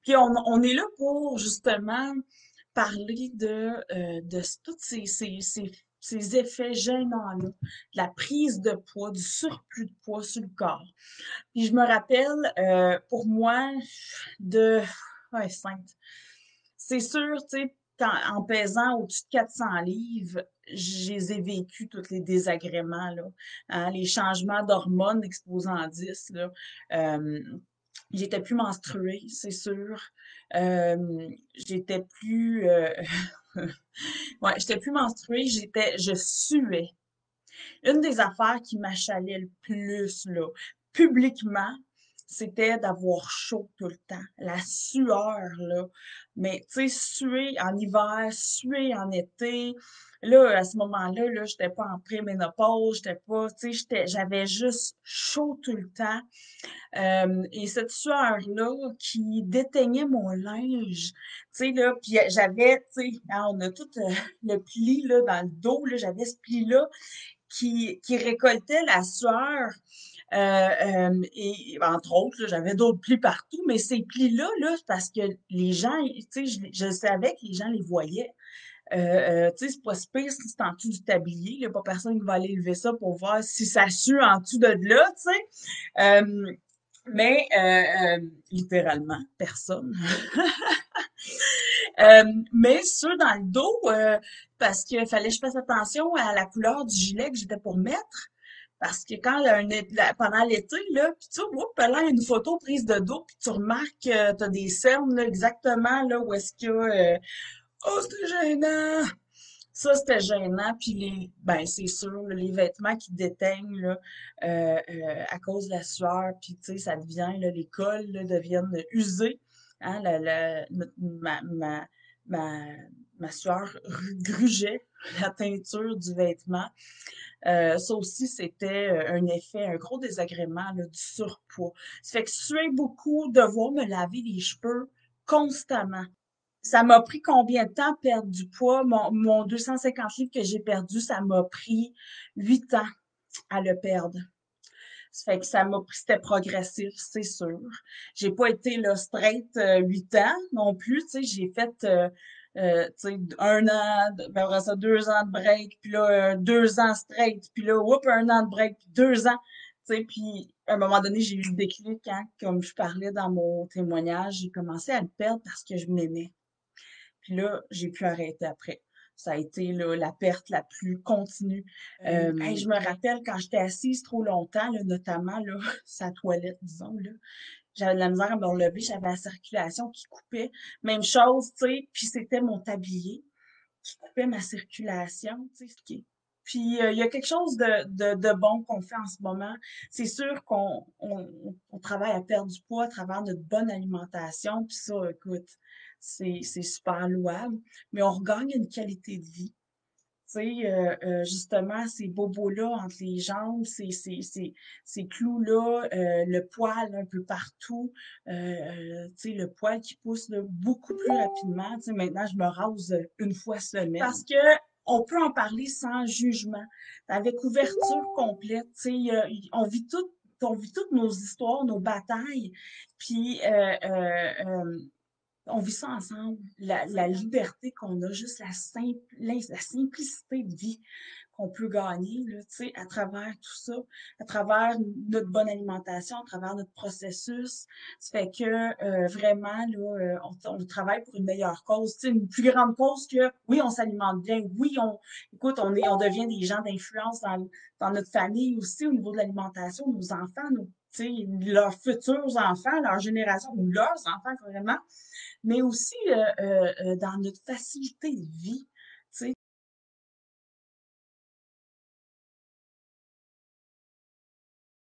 Puis on est là pour justement parler de tous ces effets gênants-là, de la prise de poids, du surplus de poids sur le corps. Puis je me rappelle, pour moi, de... Ouais, sainte. C'est sûr, tu sais, en pesant au-dessus de 400 livres, je les ai vécus, tous les désagréments, là. Hein, les changements d'hormones exposant 10, là. Euh, J'étais plus menstruée, c'est sûr. J'étais plus... ouais, j'étais plus menstruée, je suais. Une des affaires qui m'achalait le plus, là, publiquement, c'était d'avoir chaud tout le temps. La sueur, là. Mais, tu sais, suer en hiver, suer en été. Là, à ce moment-là, là, j'étais pas en préménopause, j'étais pas, tu sais, j'avais juste chaud tout le temps. Et cette sueur-là qui déteignait mon linge, tu sais, là, puis j'avais, tu sais, hein, on a tout le pli, là, dans le dos, là, j'avais ce pli-là qui récoltait la sueur. Et entre autres, là, j'avais d'autres plis partout, mais ces plis-là, là, c'est parce que les gens, tu sais, je savais que les gens les voyaient. Tu sais, c'est pas si pire si c'est en dessous du tablier. Il n'y a pas personne qui va aller lever ça pour voir si ça sue en dessous de là, tu sais. Mais littéralement, personne. Mais ceux dans le dos, parce qu'il fallait que je fasse attention à la couleur du gilet que j'étais pour mettre. Parce que quand pendant l'été, là, puis tu vois, là, une photo prise de dos, puis tu remarques que t'as des cernes là, exactement là où est-ce qu'il y a oh, c'était gênant! Ça, c'était gênant. Puis ben, c'est sûr, là, les vêtements qui déteignent là, à cause de la sueur, puis tu sais, ça devient, là, les cols là, deviennent usés. Hein, ma, ma sueur grugeait la teinture du vêtement. Ça aussi, c'était un effet, un gros désagrément là, du surpoids. Ça fait que suer beaucoup, devoir me laver les cheveux constamment. Ça m'a pris combien de temps perdre du poids? Mon 250 livres que j'ai perdu, ça m'a pris 8 ans à le perdre. Ça fait que ça m'a pris, c'était progressif, c'est sûr. J'ai pas été là straight 8 ans non plus, tu sais, j'ai fait tu sais, un an, ben après ça, 2 ans de break, puis là, 2 ans straight, puis là, whoop, un an de break, puis 2 ans, tu sais, puis à un moment donné, j'ai eu le déclic, hein, comme je parlais dans mon témoignage, j'ai commencé à le perdre parce que je m'aimais. Puis là, j'ai pu arrêter après. Ça a été là, la perte la plus continue. Hey, je me rappelle quand j'étais assise trop longtemps, là, notamment là, sa toilette, disons, là, j'avais de la misère à me relever, j'avais la circulation qui coupait. Même chose, tu sais, puis c'était mon tablier qui coupait ma circulation, tu sais, puis il y a quelque chose de bon qu'on fait en ce moment. C'est sûr qu'on travaille à perdre du poids à travers notre bonne alimentation, puis ça, écoute, c'est super louable, mais on regagne une qualité de vie. Tu sais, justement, ces bobos-là entre les jambes, ces clous-là, le poil un peu partout, tu sais, le poil qui pousse là, beaucoup plus rapidement. Tu sais, maintenant, je me rase une fois semaine. Parce que on peut en parler sans jugement, avec ouverture complète. Tu sais, on vit toutes nos histoires, nos batailles, puis on vit ça ensemble. La liberté qu'on a, juste la simplicité de vie qu'on peut gagner, là, tu sais, à travers tout ça, à travers notre bonne alimentation, à travers notre processus. Ça fait que vraiment, là, on travaille pour une meilleure cause, tu sais, une plus grande cause que oui, on s'alimente bien, oui, écoute, on devient des gens d'influence dans notre famille aussi au niveau de l'alimentation, nos enfants, tu sais, leurs futurs enfants, leur génération, ou leurs enfants vraiment, mais aussi dans notre facilité de vie. Tu sais,